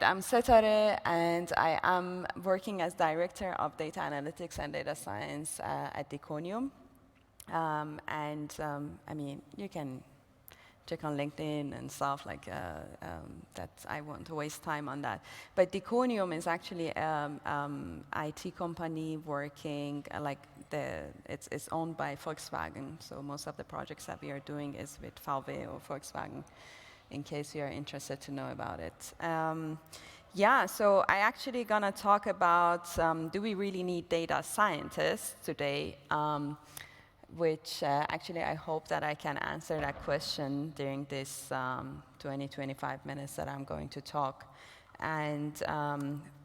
I'm Setareh, and I am working as Director of Data Analytics and Data Science at Deconium. I mean, you can check on LinkedIn and stuff like that. I won't waste time on that. But Deconium is actually an IT company working it's owned by Volkswagen. So most of the projects that we are doing is with VW or Volkswagen, in case you're interested to know about it. Yeah, so I actually gonna talk about do we really need data scientists today? Which actually I hope that I can answer that question during this 25 minutes that I'm going to talk.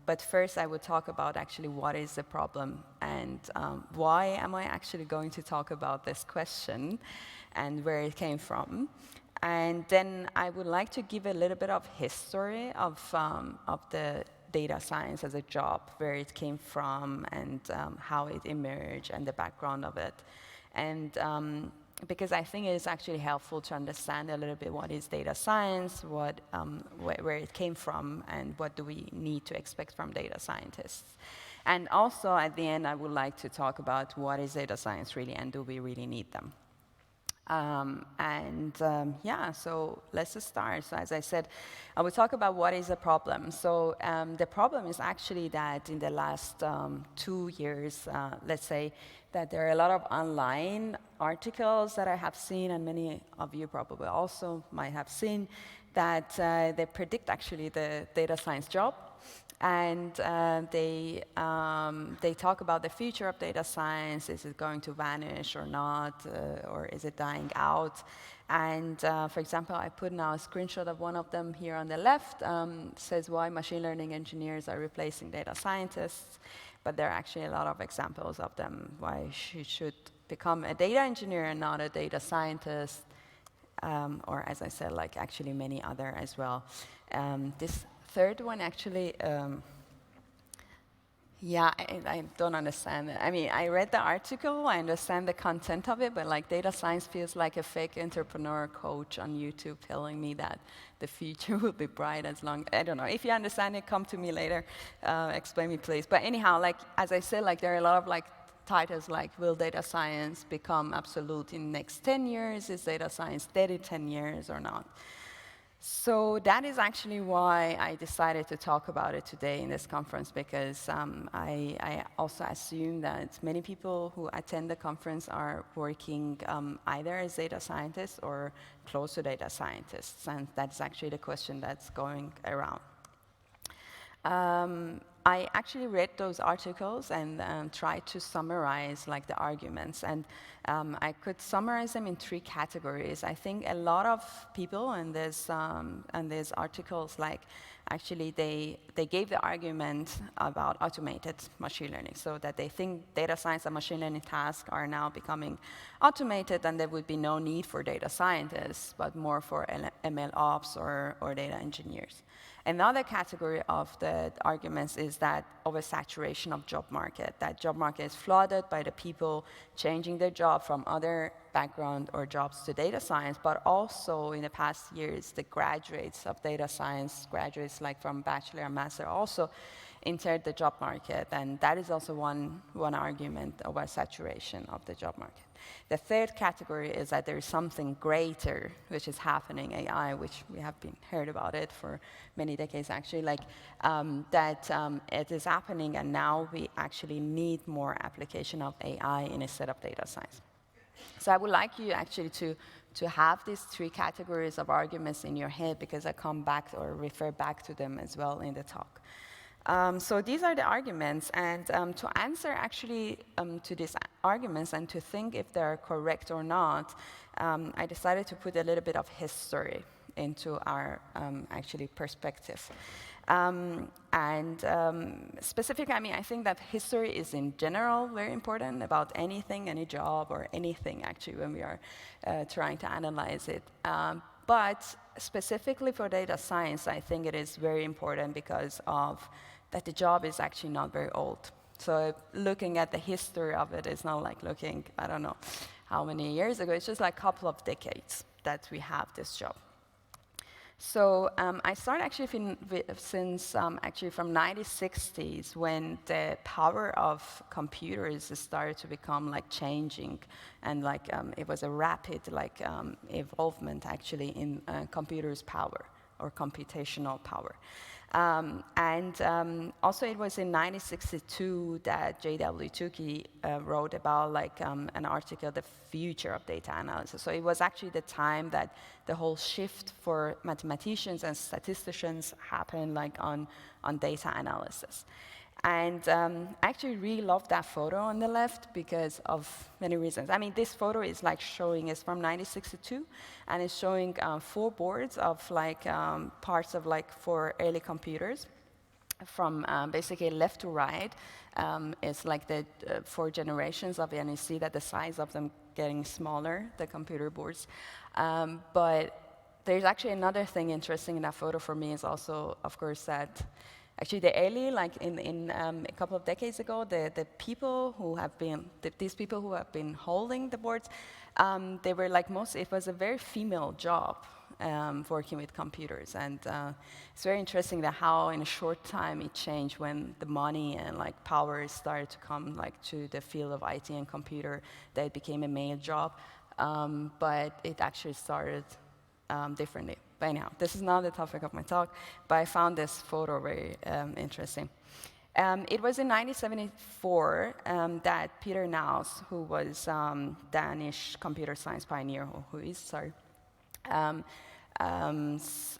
But first I would talk about actually what is the problem and why am I actually going to talk about this question and where it came from. And then I would like to give a little bit of history of the data science as a job, where it came from and how it emerged and the background of it. And because I think it is actually helpful to understand a little bit what is data science, where it came from, and what do we need to expect from data scientists. And also at the end, I would like to talk about what is data science really and do we really need them. Yeah, so let's just start. So as I said, I will talk about what is the problem. So the problem is actually that in the last 2 years, let's say, that there are a lot of online articles that I have seen, and many of you probably also might have seen, that they predict actually the data science job. And they talk about the future of data science. Is it going to vanish or not, or is it dying out? And for example, I put now a screenshot of one of them here on the left. Says why machine learning engineers are replacing data scientists. But there are actually a lot of examples of them, why you should become a data engineer and not a data scientist. Or as I said, like actually many other as well. This third one actually, yeah, I don't understand it. I mean, I read the article, I understand the content of it, but like data science feels like a fake entrepreneur coach on YouTube telling me that the future will be bright as long, I don't know. If you understand it, come to me later, explain me please. But anyhow, like as I said, like there are a lot of like titles like, will data science become absolute in the next 10 years? Is data science dead in 10 years or not? So that is actually why I decided to talk about it today in this conference, because I also assume that many people who attend the conference are working either as data scientists or close to data scientists, and that's actually the question that's going around. I actually read those articles and tried to summarize like the arguments, and I could summarize them in 3 categories. I think a lot of people, and there's articles like actually they gave the argument about automated machine learning, so that they think data science and machine learning tasks are now becoming automated and there would be no need for data scientists, but more for ML ops or data engineers. Another category of the arguments is that oversaturation of job market. That job market is flooded by the people changing their job from other background or jobs to data science, but also in the past years, the graduates of data science, graduates like from bachelor and master, also entered the job market, and that is also one argument, oversaturation of the job market. The third category is that there is something greater which is happening, AI, which we have been heard about it for many decades actually, like it is happening and now we actually need more application of AI instead of data science. So I would like you actually to have these 3 categories of arguments in your head, because I come back or refer back to them as well in the talk. So these are the arguments, and to answer actually to these arguments and to think if they're correct or not, I decided to put a little bit of history into our actually perspective. Specifically, I mean, I think that history is in general very important about anything, any job or anything actually when we are trying to analyze it. But specifically for data science, I think it is very important because of that the job is actually not very old. So looking at the history of it is not like looking, I don't know how many years ago, it's just like a couple of decades that we have this job. So I started actually since actually from 1960s, when the power of computers started to become like changing, and like it was a rapid like evolvement actually in computers' power or computational power. Also it was in 1962 that J.W. Tukey wrote about like an article, The Future of Data Analysis. So it was actually the time that the whole shift for mathematicians and statisticians happened like on data analysis. And I actually really love that photo on the left because of many reasons. I mean, this photo is like showing, it's from 1962, and it's showing 4 boards of like parts of like 4 early computers from basically left to right. It's like the 4 generations of it, and you see that the size of them getting smaller, the computer boards. But there's actually another thing interesting in that photo for me is also, of course, that actually the early, like in a couple of decades ago, the people who have been, these people who have been holding the boards, they were like it was a very female job. Working with computers, and it's very interesting that how in a short time it changed when the money and like power started to come like to the field of IT and computer, that it became a male job, but it actually started differently. But anyhow, this is not the topic of my talk, but I found this photo very interesting. It was in 1974 that Peter Naus, who was Danish computer science pioneer, who is, sorry,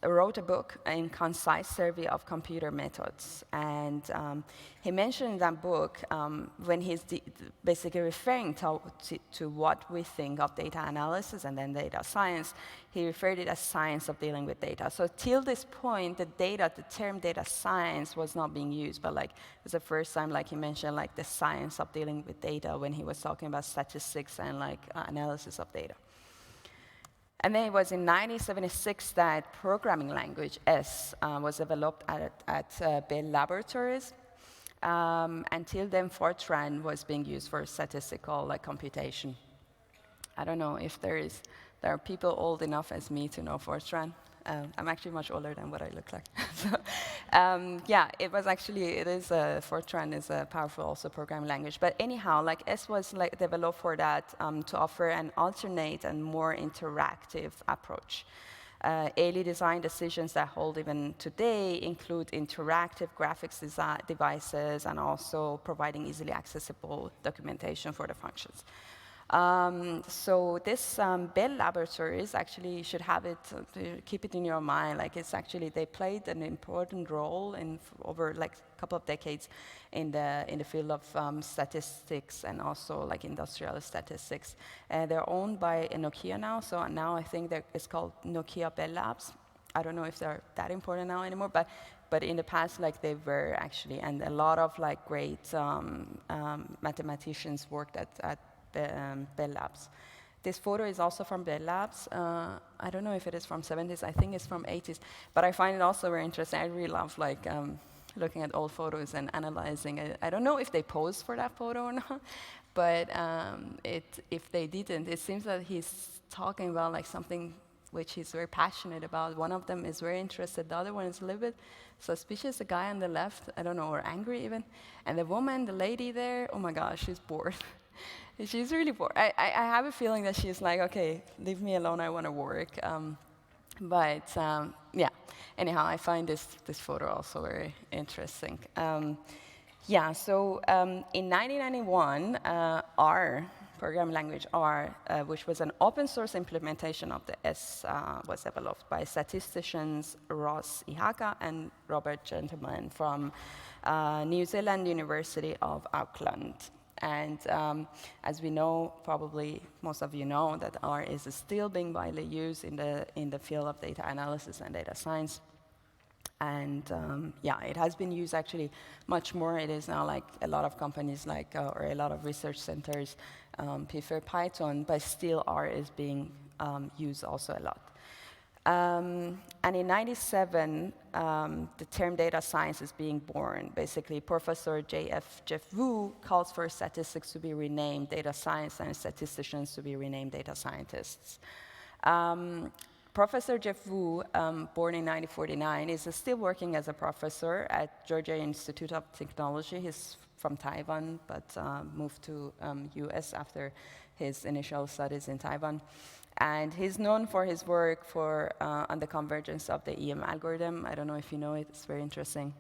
wrote a book, in concise survey of computer methods. And he mentioned in that book, when he's basically referring to what we think of data analysis and then data science, he referred it as science of dealing with data. So till this point, the term data science was not being used, but like it was the first time, like he mentioned, like the science of dealing with data when he was talking about statistics and like analysis of data. And then it was in 1976 that programming language S was developed at Bell Laboratories. Until then, Fortran was being used for statistical computation. I don't know if there are people old enough as me to know Fortran. I'm actually much older than what I look like. So, yeah, Fortran is a powerful also programming language. But anyhow, like S was like developed for that to offer an alternate and more interactive approach. Early design decisions that hold even today include interactive graphics devices and also providing easily accessible documentation for the functions. So this Bell Laboratories actually should have it, keep it in your mind, like it's actually, they played an important role over like a couple of decades in the field of statistics and also like industrial statistics. They're owned by Nokia now, so now I think it's called Nokia Bell Labs. I don't know if they're that important now anymore, but in the past, like they were actually, and a lot of like great mathematicians worked at Bell Labs. This photo is also from Bell Labs. I don't know if it is from 70s. I think it's from 80s. But I find it also very interesting. I really love like looking at old photos and analyzing it. I don't know if they posed for that photo or not, but if they didn't, it seems that he's talking about like something which he's very passionate about. One of them is very interested. The other one is a little bit suspicious. The guy on the left, I don't know, or angry even. And the woman, the lady there, oh my gosh, she's bored. She's really bored. I have a feeling that she's like, okay, leave me alone, I want to work. Yeah, anyhow, I find this photo also very interesting. Yeah, so in 1991, R, programming language R, which was an open source implementation of the S, was developed by statisticians Ross Ihaka and Robert Gentleman from New Zealand University of Auckland. And as we know, probably most of you know, that R is still being widely used in the field of data analysis and data science. And yeah, it has been used actually much more. It is now like a lot of companies or a lot of research centers prefer Python, but still R is being used also a lot. And in 1997, the term data science is being born. Basically, Professor Jeff Wu calls for statistics to be renamed data science and statisticians to be renamed data scientists. Professor Jeff Wu, born in 1949, is still working as a professor at Georgia Institute of Technology. He's from Taiwan, but moved to US after his initial studies in Taiwan. And he's known for his work on the convergence of the EM algorithm. I don't know if you know it, it's very interesting.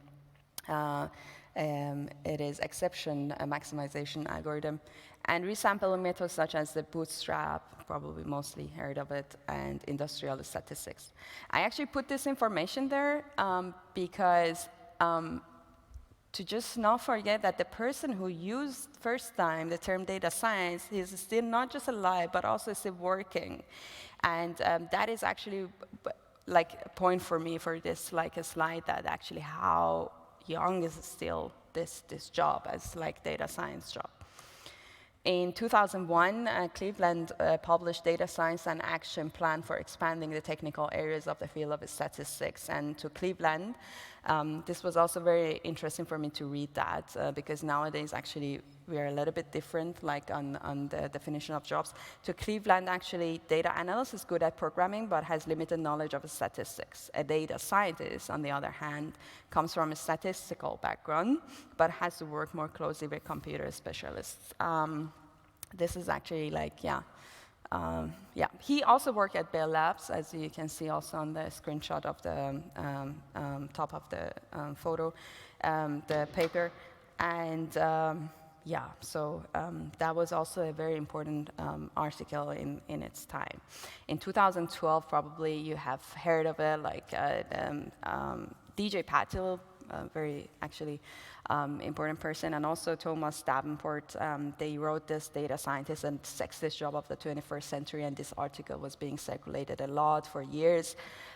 It is exception maximization algorithm. And resampling methods such as the bootstrap, probably mostly heard of it, and industrial statistics. I actually put this information there because to just not forget that the person who used first time the term data science is still not just alive, but also still working. And that is actually like a point for me for this, like a slide that actually how young is still this job as like data science job. In 2001, Cleveland published Data Science and Action Plan for expanding the technical areas of the field of statistics. And to Cleveland, this was also very interesting for me to read that, because nowadays actually we are a little bit different, like on the definition of jobs. To Cleveland, actually, data analyst is good at programming, but has limited knowledge of statistics. A data scientist, on the other hand, comes from a statistical background, but has to work more closely with computer specialists. This is actually like, yeah. He also worked at Bell Labs, as you can see also on the screenshot of the top of the photo, the paper. And so that was also a very important article in its time. In 2012, probably you have heard of it, like DJ Patil, very actually important person, and also Thomas Davenport. They wrote this Data Scientist and Sexiest Job of the 21st Century, and this article was being circulated a lot for years.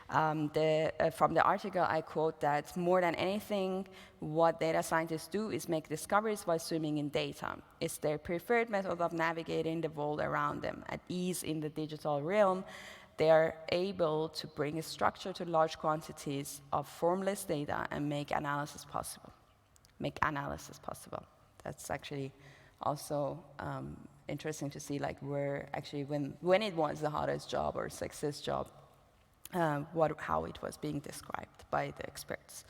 From the article, I quote that more than anything, what data scientists do is make discoveries while swimming in data. It's their preferred method of navigating the world around them. At ease in the digital realm, they are able to bring a structure to large quantities of formless data and make analysis possible. That's actually also interesting to see, like where actually when it was the hottest job or sexiest job, how it was being described by the experts.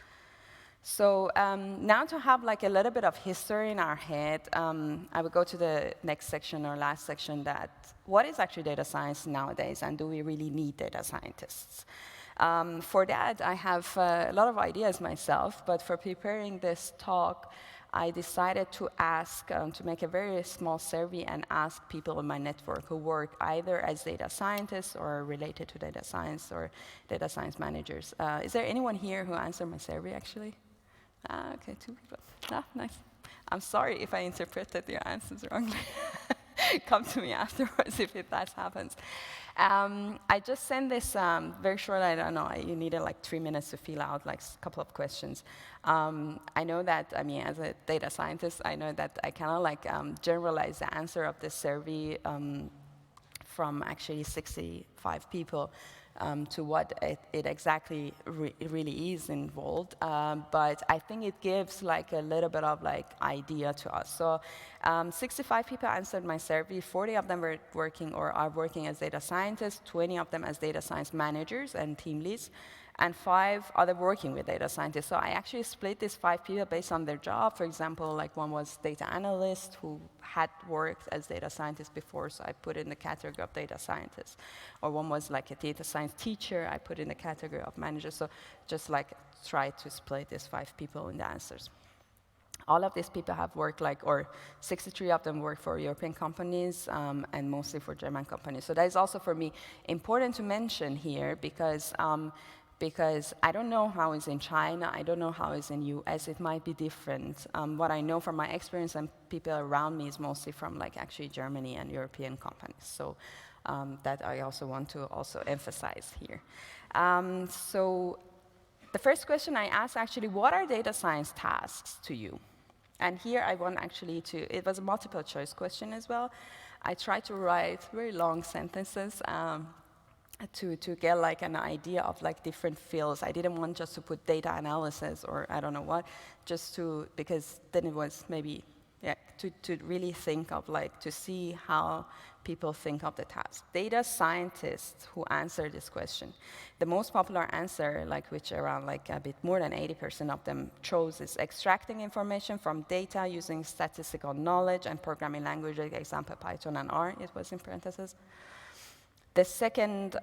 So now to have like a little bit of history in our head, I would go to the next section or last section, that what is actually data science nowadays, and do we really need data scientists? For that, I have a lot of ideas myself, but for preparing this talk, I decided to to make a very small survey and ask people in my network who work either as data scientists or related to data science or data science managers. Is there anyone here who answered my survey, actually? Okay, 2 people. Nice. I'm sorry if I interpreted your answers wrongly. Come to me afterwards if that happens. I just sent this very short, I don't know, you needed like 3 minutes to fill out like a couple of questions. I know that, as a data scientist, I know that I cannot like generalize the answer of this survey from actually 65 people to what it exactly really is involved. But I think it gives like a little bit of like idea to us. So 65 people answered my survey. 40 of them were working or are working as data scientists, 20 of them as data science managers and team leads, and 5 other working with data scientists. So I actually split these 5 people based on their job. For example, like one was data analyst who had worked as data scientist before, so I put in the category of data scientist. Or one was like a data science teacher, I put in the category of manager. So just like try to split these 5 people in the answers. All of these people have worked or 63 of them work for European companies and mostly for German companies. So that is also for me important to mention here because I don't know how it's in China, I don't know how it's in US, it might be different. What I know from my experience and people around me is mostly from like actually Germany and European companies. So that I also want to emphasize here. So the first question I asked actually, what are data science tasks to you? And here I want actually it was a multiple choice question as well. I tried to write very long sentences to get like an idea of like different fields. I didn't want just to put data analysis or I don't know what, because then it was maybe to really think of, like, to see how people think of the task. Data scientists who answer this question, the most popular answer, like which around like a bit more than 80% of them chose, is extracting information from data using statistical knowledge and programming languages, example Python and R, it was in parentheses. The second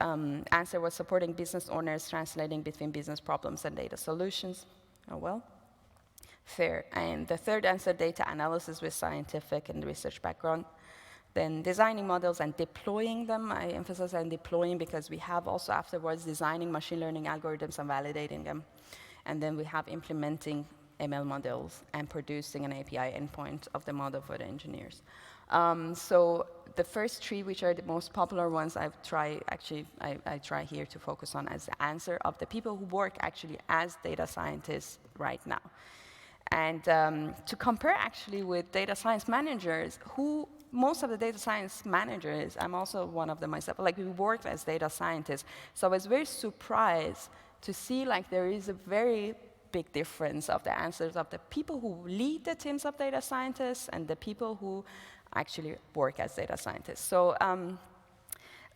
answer was supporting business owners translating between business problems and data solutions. Oh well, fair. And the third answer, data analysis with scientific and research background. Then designing models and deploying them. I emphasize on deploying because we have also afterwards designing machine learning algorithms and validating them. And then we have implementing ML models and producing an API endpoint of the model for the engineers. So the first three, which are the most popular ones, I try here to focus on as the answer of the people who work actually as data scientists right now. And to compare actually with data science managers, who most of the data science managers, I'm also one of them myself, like we worked as data scientists. So I was very surprised to see like there is a very big difference of the answers of the people who lead the teams of data scientists and the people who actually work as data scientists. So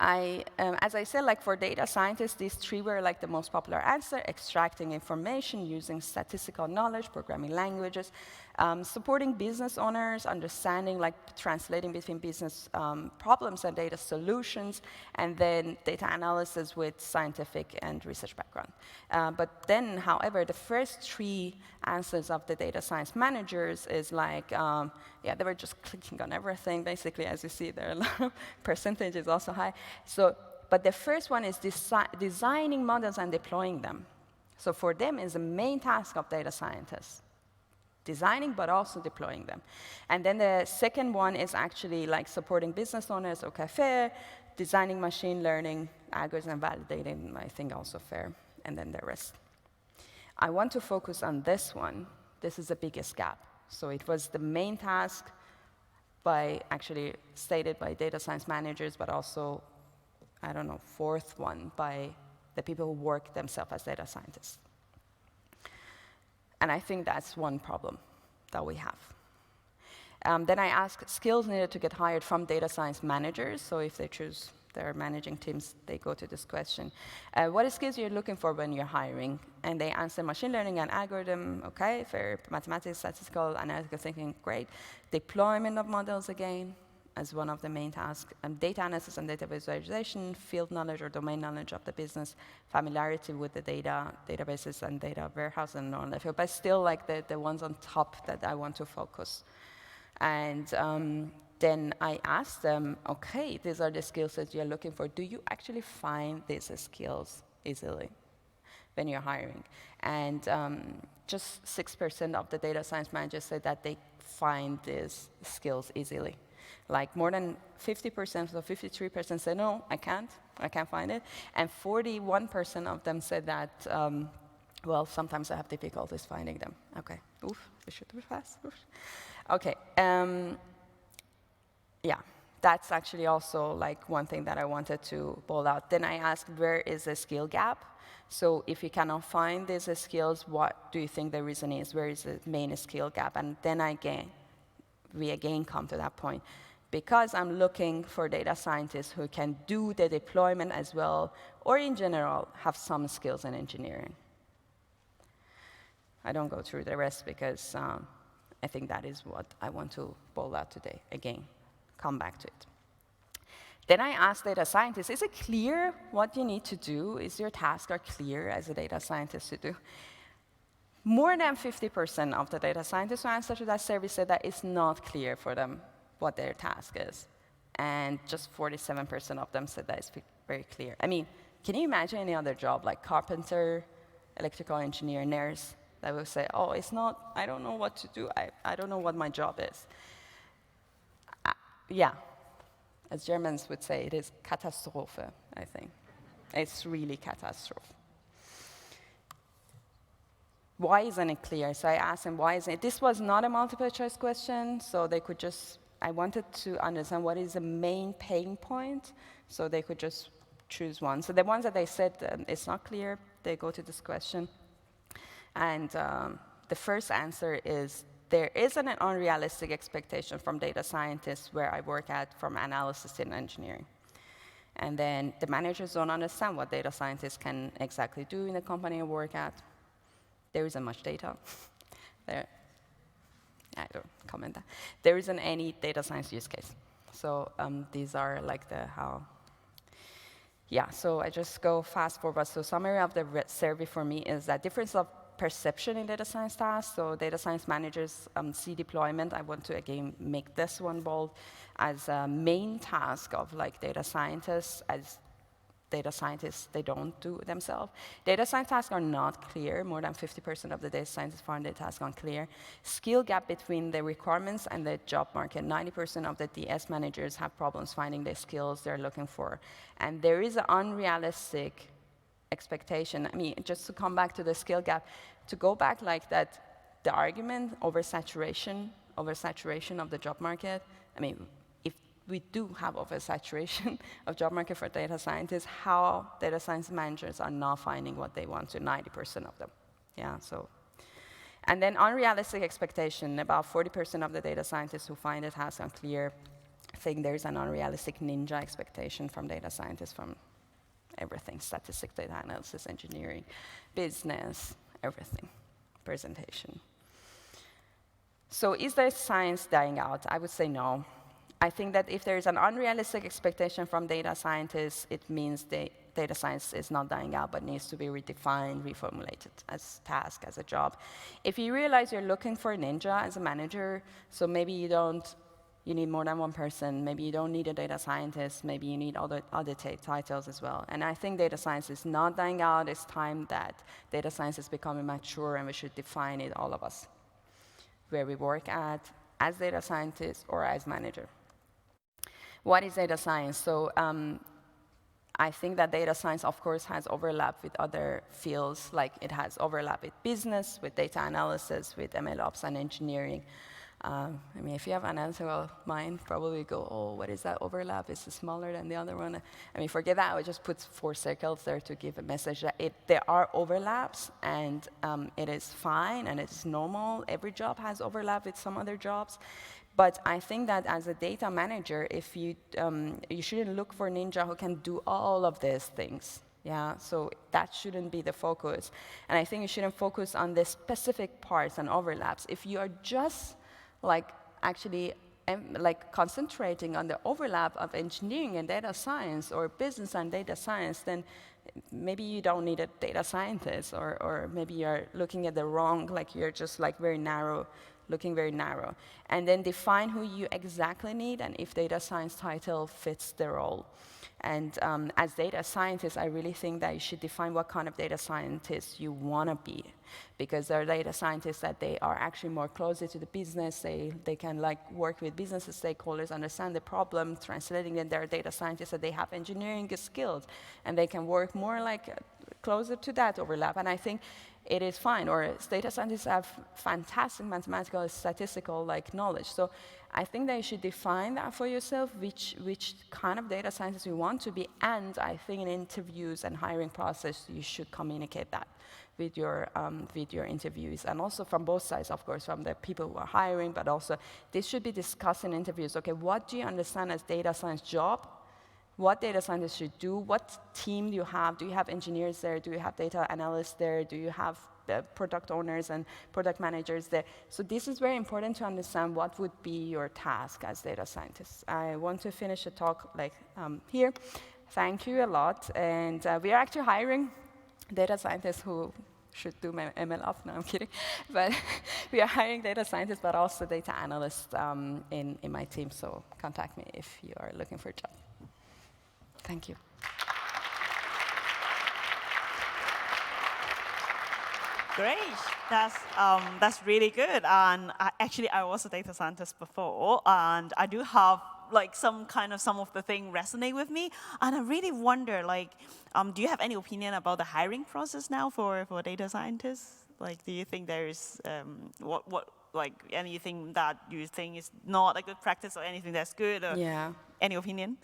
as I said, like for data scientists, these three were like the most popular answer: extracting information using statistical knowledge, programming languages, supporting business owners, understanding, like translating between business problems and data solutions, and then data analysis with scientific and research background. But then, however, the first three answers of the data science managers is like, yeah, they were just clicking on everything, basically, as you see, their percentage is also high. So, but the first one is designing models and deploying them. So for them is the main task of data scientists, designing but also deploying them. And then the second one is actually like supporting business owners, okay, fair, designing machine learning algorithms and validating, I think also fair, and then the rest. I want to focus on this one. This is the biggest gap. So it was the main task actually stated by data science managers, but also, I don't know, fourth one by the people who work themselves as data scientists. And I think that's one problem that we have. Then I ask skills needed to get hired from data science managers. So if they choose their managing teams, they go to this question. What skills are you looking for when you're hiring? And they answer machine learning and algorithm, okay, fair, mathematics, statistical, analytical thinking, great. Deployment of models again, as one of the main tasks. Data analysis and data visualization, field knowledge or domain knowledge of the business, familiarity with the data, databases and data warehouse and all that. But still like the ones on top that I want to focus. And then I asked them, okay, these are the skills that you're looking for. Do you actually find these skills easily when you're hiring? And just 6% of the data science managers said that they find these skills easily. Like more than 50%, so 53% said, no, I can't find it. And 41% of them said that, well, sometimes I have difficulties finding them. Okay, oof, this should be fast. Oof. Okay, yeah, that's actually also like one thing that I wanted to pull out. Then I asked, where is the skill gap? So if you cannot find these skills, what do you think the reason is? Where is the main skill gap? And then we again come to that point. Because I'm looking for data scientists who can do the deployment as well, or in general, have some skills in engineering. I don't go through the rest because I think that is what I want to pull out today. Again, come back to it. Then I asked data scientists, is it clear what you need to do? Is your task clear as a data scientist to do? More than 50% of the data scientists who answered to that survey said that it's not clear for them what their task is. And just 47% of them said that it's very clear. I mean, can you imagine any other job like carpenter, electrical engineer, nurse, that will say, oh, it's not, I don't know what to do. I don't know what my job is. Yeah, as Germans would say, it is Katastrophe, I think. It's really catastrophe. Why isn't it clear? So I asked them, why isn't it? This was not a multiple choice question, so they could just, I wanted to understand what is the main pain point, so they could just choose one. So the ones that they said it's not clear, they go to this question. And the first answer is there is an unrealistic expectation from data scientists where I work at from analysis and engineering. And then the managers don't understand what data scientists can exactly do in the company I work at. There isn't much data. I don't comment that. There isn't any data science use case. So these are like so I just go fast forward. So summary of the survey for me is that difference of perception in data science tasks. So data science managers see deployment. I want to, again, make this one bold as a main task of like data scientists. As data scientists, they don't do themselves. Data science tasks are not clear. More than 50% of the data scientists found the tasks unclear. Skill gap between the requirements and the job market. 90% of the DS managers have problems finding the skills they're looking for. And there is an unrealistic expectation. I mean, just to come back to the skill gap, to go back like that, the argument oversaturation of the job market, I mean, if we do have oversaturation of job market for data scientists, how data science managers are not finding what they want to 90% of them. Yeah, so. And then unrealistic expectation, about 40% of the data scientists who find the task unclear think there's an unrealistic ninja expectation from data scientists from everything, statistics, data analysis, engineering, business, everything, presentation. So is there science dying out? I would say no. I think that if there is an unrealistic expectation from data scientists, it means data science is not dying out, but needs to be redefined, reformulated as task, as a job. If you realize you're looking for a ninja as a manager, so maybe you need more than one person, maybe you don't need a data scientist, maybe you need other titles as well. And I think data science is not dying out. It's time that data science is becoming mature, and we should define it, all of us, where we work at, as data scientists or as manager. What is data science? So I think that data science, of course, has overlap with other fields, like it has overlap with business, with data analysis, with MLOps and engineering. I mean, if you have an analytical mind, probably go, oh, what is that overlap? Is it smaller than the other one? I mean, forget that. I would just put 4 circles there to give a message that there are overlaps, and it is fine, and it's normal. Every job has overlap with some other jobs. But I think that as a data manager, if you shouldn't look for a ninja who can do all of these things. Yeah, so that shouldn't be the focus. And I think you shouldn't focus on the specific parts and overlaps. If you are just actually concentrating on the overlap of engineering and data science, or business and data science, then maybe you don't need a data scientist, or maybe you're looking at the wrong, you're just very narrow, looking very narrow. And then define who you exactly need, and if data science title fits the role. And as data scientists, I really think that you should define what kind of data scientist you want to be, because there are data scientists that they are actually more closer to the business. They can work with business stakeholders, understand the problem, translating them. There are data scientists that they have engineering skills, and they can work more closer to that overlap. And I think it is fine. Or data scientists have fantastic mathematical, statistical knowledge. So I think that you should define that for yourself, which kind of data scientist you want to be. And I think in interviews and hiring process, you should communicate that with your interviews. And also from both sides, of course, from the people who are hiring, but also this should be discussed in interviews. Okay, what do you understand as data science job? What data scientists should do? What team do you have? Do you have engineers there? Do you have data analysts there? Do you have product owners and product managers there? So this is very important to understand what would be your task as data scientists. I want to finish the talk here. Thank you a lot. And we are actually hiring data scientists who should do MLOps. No, I'm kidding. But we are hiring data scientists, but also data analysts in my team. So contact me if you are looking for a job. Thank you. Great. That's really good. And I was a data scientist before, and I do have some of the thing resonate with me. And I really wonder, do you have any opinion about the hiring process now for data scientists? Do you think there is anything that you think is not a good practice, or anything that's good? Or? Yeah. Any opinion?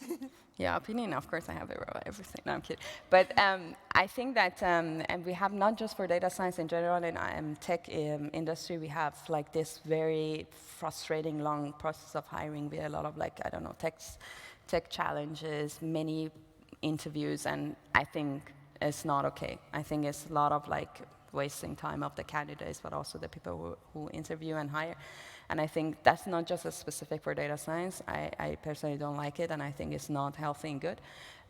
Yeah, opinion, of course I have it about everything. No, I'm kidding. But I think that, and we have not just for data science in general, in tech industry, we have like this very frustrating long process of hiring with a lot of like, I don't know, tech challenges, many interviews, and I think it's not okay. I think it's a lot of like wasting time of the candidates, but also the people who interview and hire. And I think that's not just a specific for data science. I personally don't like it, and I think it's not healthy and good.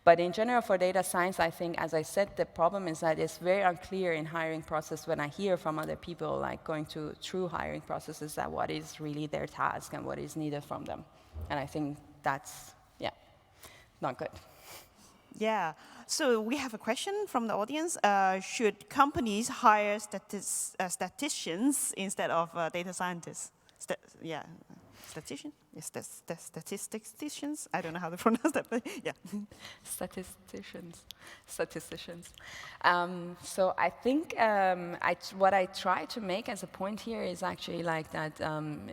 But in general, for data science, I think, as I said, the problem is that it's very unclear in hiring process when I hear from other people, like going through hiring processes, that what is really their task and what is needed from them. And I think that's, yeah, not good. Yeah. So we have a question from the audience. Should companies hire statisticians instead of data scientists? Yeah, statistician? Yes, statisticians? I don't know how to pronounce that, but yeah. Statisticians. So I think what I try to make as a point here is actually like that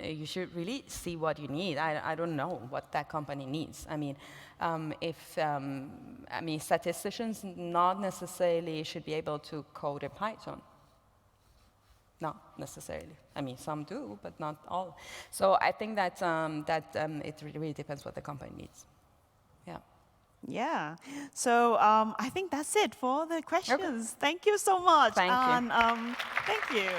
you should really see what you need. I don't know what that company needs. I mean, statisticians not necessarily should be able to code in Python. Not necessarily. I mean, some do, but not all. So I think that it really depends what the company needs. Yeah. Yeah. So I think that's it for the questions. Okay. Thank you so much. Thank you. Thank you.